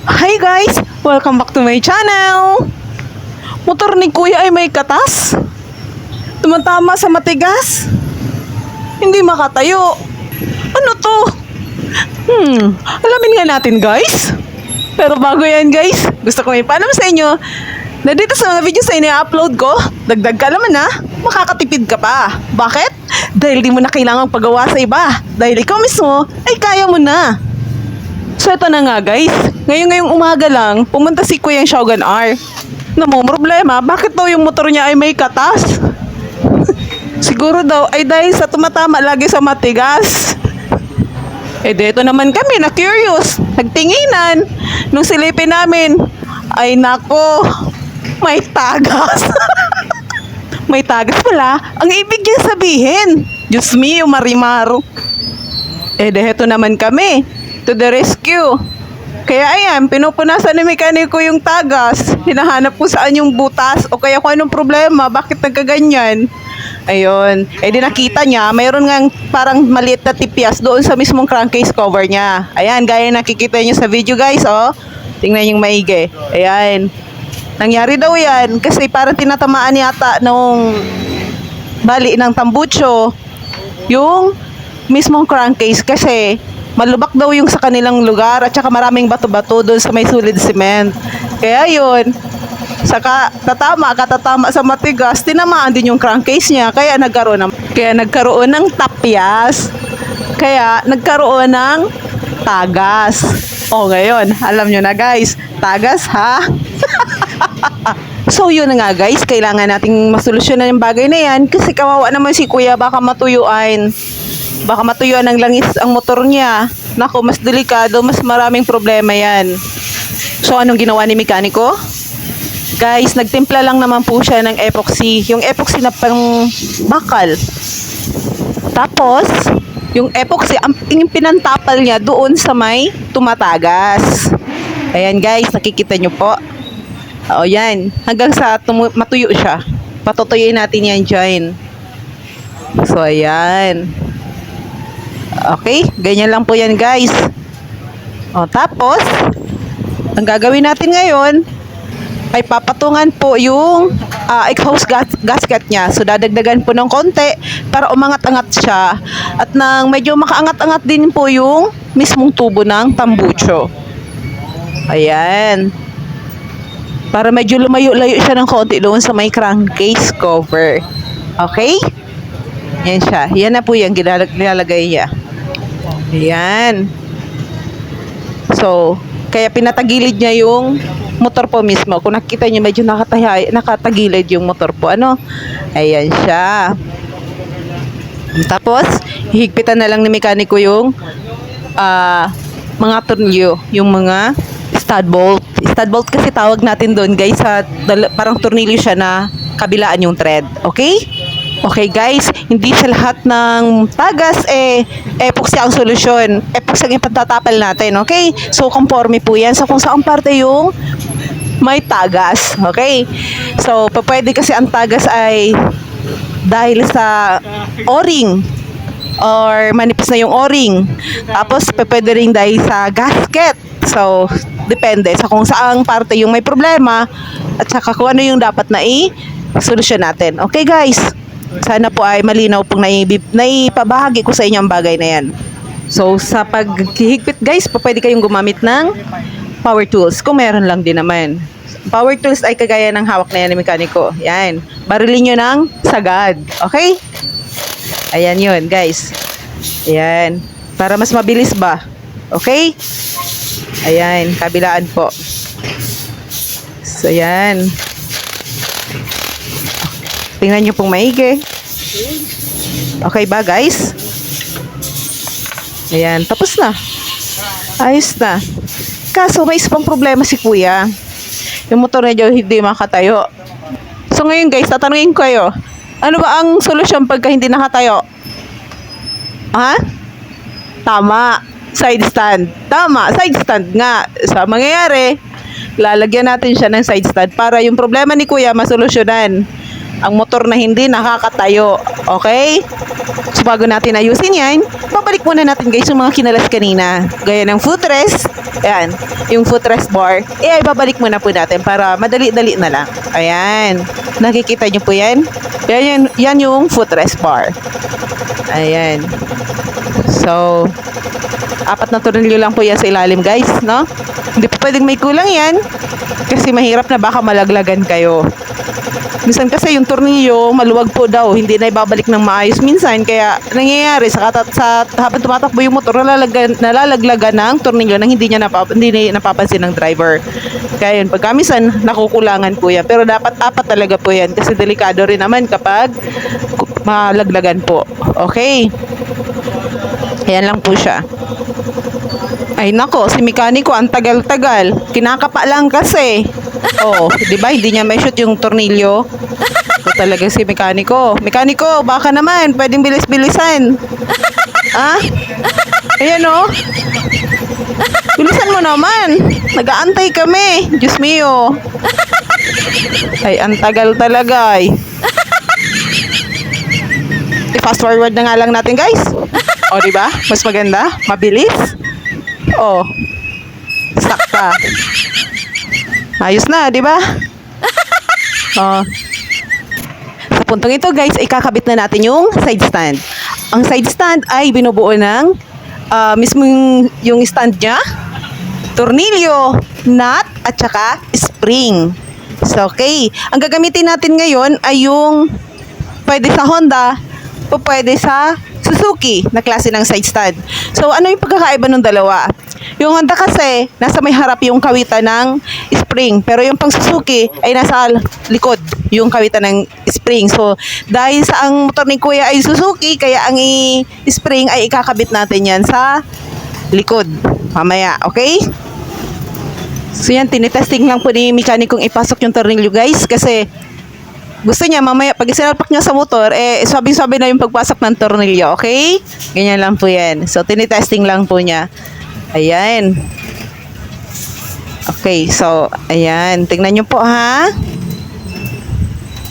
Hi guys! Welcome back to my channel! Motor ni Kuya ay may katas. Tumatama sa matigas. Hindi makatayo. Ano to? Alamin nga natin guys. Pero bago yan guys, gusto ko ipaalam sa inyo na dito sa mga videos na ini-upload ko, dagdag ka naman ha, makakatipid ka pa. Bakit? Dahil di mo na kailangang pagawa sa iba. Dahil ikaw mismo ay kaya mo na. So ito na nga guys, ngayong umaga lang, pumunta si Kuya Shogun R. Problema, bakit daw yung motor niya ay may katas? Siguro daw ay dahil sa tumatama lagi sa matigas. Dito naman kami na curious, nagtinginan. Nung silipin namin, ay nako, may tagas. May tagas pala, ang ibig niya sabihin. Diyos mio, Marimaro. Dito naman kami, to the rescue. Kaya ayan, pinupunasan ni mekaniko yung tagas. Hinahanap kung saan yung butas o kaya kung anong problema, bakit nagkaganyan. Ayun, di nakita niya, mayroon ngang parang maliit na tipyas doon sa mismong crankcase cover niya. Ayan, gaya nakikita niyo sa video guys, oh. Tingnan yung maigi. Ayan. Nangyari daw yan kasi parang tinatamaan yata nung bali ng tambucho yung mismong crankcase kasi malubak daw yung sa kanilang lugar at saka maraming bato-bato doon sa may solid cement. Kaya yun, saka katatama sa matigas, tinamaan din yung crankcase niya, kaya nagkaroon ng tapyas, kaya nagkaroon ng tagas. O ngayon, alam nyo na guys, tagas ha? So yun na nga guys, kailangan nating masolusyonan yung bagay na yan kasi kawawa naman si Kuya, baka matuyuan ng langis ang motor niya. Nako, mas delikado, mas maraming problema yan. So anong ginawa ni mekaniko? Guys, nagtimpla lang naman po siya ng epoxy. Yung epoxy na pang bakal. Tapos, yung epoxy, yung pinantapal niya doon sa may tumatagas. Ayan guys, nakikita nyo po. O yan, hanggang sa matuyo siya. Patutuyin natin yan dyan. So ayan. Okay, ganyan lang po yan guys. O tapos, ang gagawin natin ngayon ay papatungan po yung exhaust gasket niya. So dadagdagan po ng konti para umangat-angat siya. At nang medyo makaangat-angat din po yung mismong tubo ng tambucho. Ayan. Para medyo lumayo-layo siya ng konti doon sa may crankcase cover. Okay? Yan siya. Yan na po yung nilalagay niya. Ayan. So, kaya pinatagilid niya yung motor po mismo. Kung nakita niyo medyo nakatagilid yung motor po. Ano? Ayan siya. Tapos, hihigpitan na lang ni mekaniko yung mga tornilyo. Yung mga stud bolt. Stud bolt kasi tawag natin doon guys. Parang tornilyo siya na kabilaan yung thread. Okay? Okay guys, hindi sa lahat ng tagas epoxy ang solusyon. Epoxy ang ipatatapal natin, okay? So, conforme po yan. So, kung saan parte yung may tagas, okay? So, pwede kasi ang tagas ay dahil sa o-ring or manipis na yung o-ring. Tapos, pwede rin dahil sa gasket. So, depende sa kung saan parte yung may problema at saka kung ano yung dapat na i-solusyon natin. Okay guys? Sana po ay malinaw pong naipabahagi ko sa inyo ang bagay na yan. So, sa paghihigpit guys, pwede kayong gumamit ng power tools. Kung meron lang din naman. Power tools ay kagaya ng hawak na yan ng mekaniko. Yan. Barilin nyo ng sagad. Okay? Ayan yun guys. Ayan. Para mas mabilis ba? Okay? Ayan. Kabilaan po. So, ayan. Tingnan nyo pong maigi. Okay ba guys? Ayan, tapos na. Ayos na. Kaso may isang problema si Kuya. Yung motor niya hindi makatayo. So ngayon guys, tatanungin ko kayo. Ano ba ang solusyon pagka hindi nakatayo? Ha? Tama. Side stand. Tama, side stand nga. Sa mangyayari, lalagyan natin siya ng side stand para yung problema ni Kuya masolusyonan. ang motor na hindi nakakatayo. Okay? So bago natin ayusin yan, babalik muna natin guys yung mga kinalas kanina. Gaya ng footrest. Ayan, yung footrest bar. Ay babalik muna po natin para madali-dali na lang. Ayan. Nakikita nyo po yan? Yan yung footrest bar. Ayan. So, 4 na tornilyo lang po yan sa ilalim guys, no? Hindi po pwedeng may kulang yan. Kasi mahirap na baka malaglagan kayo. Minsan kasi yung tornilyo, maluwag po daw, hindi na ibabalik ng maayos minsan. Kaya nangyayari, habang tumatakbo yung motor, nalalaglagan ng tornilyo nang hindi napapansin ng driver. Kaya yun, pagka minsan, nakukulangan po yan. Pero dapat 4 talaga po yan kasi delikado rin naman kapag malaglagan po. Okay? Ayan lang po siya. Ay nako, si mekaniko ang tagal-tagal. Kinakapa lang kasi. Oh, 'di ba? Hindi niya may-shoot yung tornilyo. Ito talaga si mekaniko. Mekaniko, baka naman pwedeng bilis-bilisan. Ah? Ayan oh. Bilisan mo naman. Nag-aantay kami. Diyos mio. Ay, ang tagal talaga ay. I-fast forward na nga lang natin guys. O, 'di ba? Mas maganda, mabilis. Oh. Sakta. Ayos na, 'di ba? Oh. Sa puntong ito, guys, ikakabit na natin yung side stand. Ang side stand ay binubuo ng mismo yung stand niya, tornilyo, nut, at saka spring. So, okay. Ang gagamitin natin ngayon ay yung pwede sa Honda o pwede sa Suzuki na klase ng side stand. So, ano yung pagkakaiba ng dalawa? Yung Honda kasi, nasa may harap yung kawitan ng spring. Pero yung pang Suzuki ay nasa likod yung kawitan ng spring. So, dahil sa ang motor ni Kuya ay Suzuki, kaya ang spring ay ikakabit natin yan sa likod. Mamaya, okay? So, yan, tinitesting lang po ni mekanikong ipasok yung tornilyo, guys. Kasi, gusto niya mamaya pag isinalpak niya sa motor sabi-sabi na yung pagpasok ng tornilyo, okay? Ganyan lang po yan. So tinitesting lang po niya. Ayan. Okay, so ayan, tingnan niyo po ha.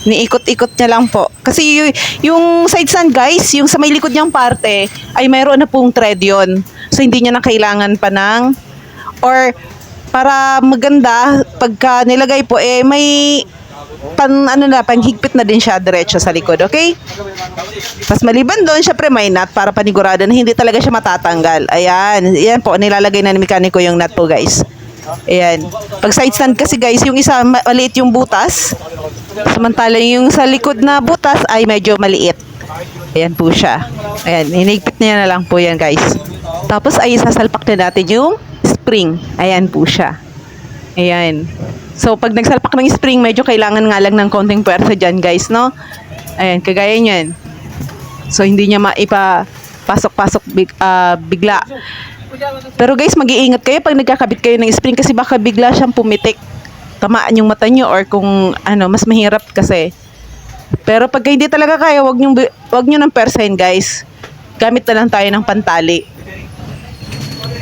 Niikot-ikot niya lang po. Kasi yung side stand guys, yung sa may likod niyang parte ay mayroon na pong thread yon. So hindi niya na kailangan pa ng or para maganda pagka nilagay po may panghigpit na din siya diretso sa likod, okay? Pas maliban doon, syempre may nut para panigurado na hindi talaga siya matatanggal. Ayan, yan po, nilalagay na ni mekaniko yung nut po, guys. Ayan. Pag side stand kasi, guys, yung isa maliit yung butas, samantala yung sa likod na butas ay medyo maliit. Ayan po siya. Ayan, hinigpit niya na lang po yan, guys. Tapos ay sasalpak na natin yung spring. Ayan po siya. Ayan. So, pag nagsalpak ng spring, medyo kailangan nga lang ng konting puwersa dyan, guys, no? Ayan, kagaya niyan. So, hindi niya maipapasok-pasok bigla. Pero, guys, mag-iingat kayo pag nagkakabit kayo ng spring kasi baka bigla siyang pumitik. Tamaan yung mata nyo or kung mas mahirap kasi. Pero pag hindi talaga kaya, wag nyo nang persahin, guys. Gamit na lang tayo ng pantali.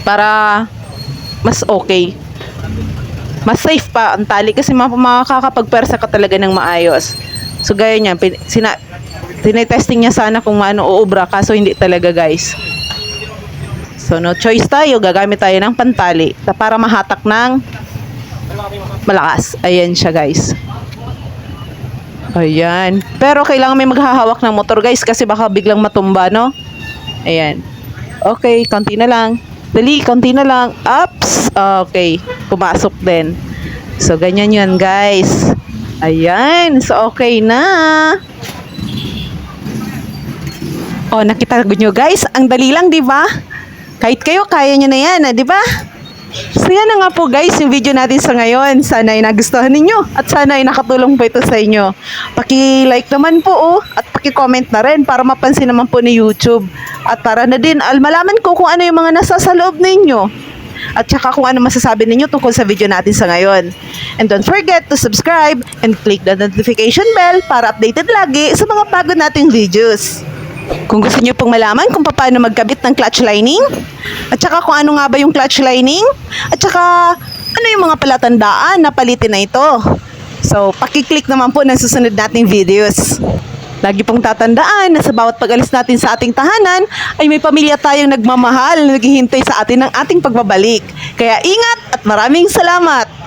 Para mas okay. Mas safe pa ang tali kasi makakapagpersa ka talaga ng maayos. So gaya niya, tinetesting niya sana kung uubra kaso hindi talaga, guys. So no choice tayo, gagamit tayo ng pantali para mahatak ng malakas. Ayan siya, guys. Ayan. Pero kailangan may maghahawak ng motor, guys, kasi baka biglang matumba, no? Ayan. Okay, konti na lang. Dali, konti na lang. Ups. Okay. Pumasok din. So, ganyan yun, guys. Ayan. So, okay na. Oh, nakita nyo, guys. Ang dali lang, di ba? Kahit kayo, kaya nyo na yan, di ba? So, yan na nga po, guys, yung video natin sa ngayon. Sana ay nagustuhan ninyo. At sana ay nakatulong po ito sa inyo. Paki-like naman po, at paki-comment na rin para mapansin naman po ni YouTube. At para na din, malaman ko kung ano yung mga nasa sa loob ninyo. At saka kung ano masasabi ninyo tungkol sa video natin sa ngayon. And don't forget to subscribe and click the notification bell para updated lagi sa mga bago nating videos. Kung gusto niyo pong malaman kung paano magkabit ng clutch lining, at saka kung ano nga ba yung clutch lining, at saka ano yung mga palatandaan na palitin na ito. So, pakiclick naman po ng susunod nating videos. Lagi pong tatandaan na sa bawat pag-alis natin sa ating tahanan ay may pamilya tayong nagmamahal na naghihintay sa atin ng ating pagbabalik. Kaya ingat at maraming salamat!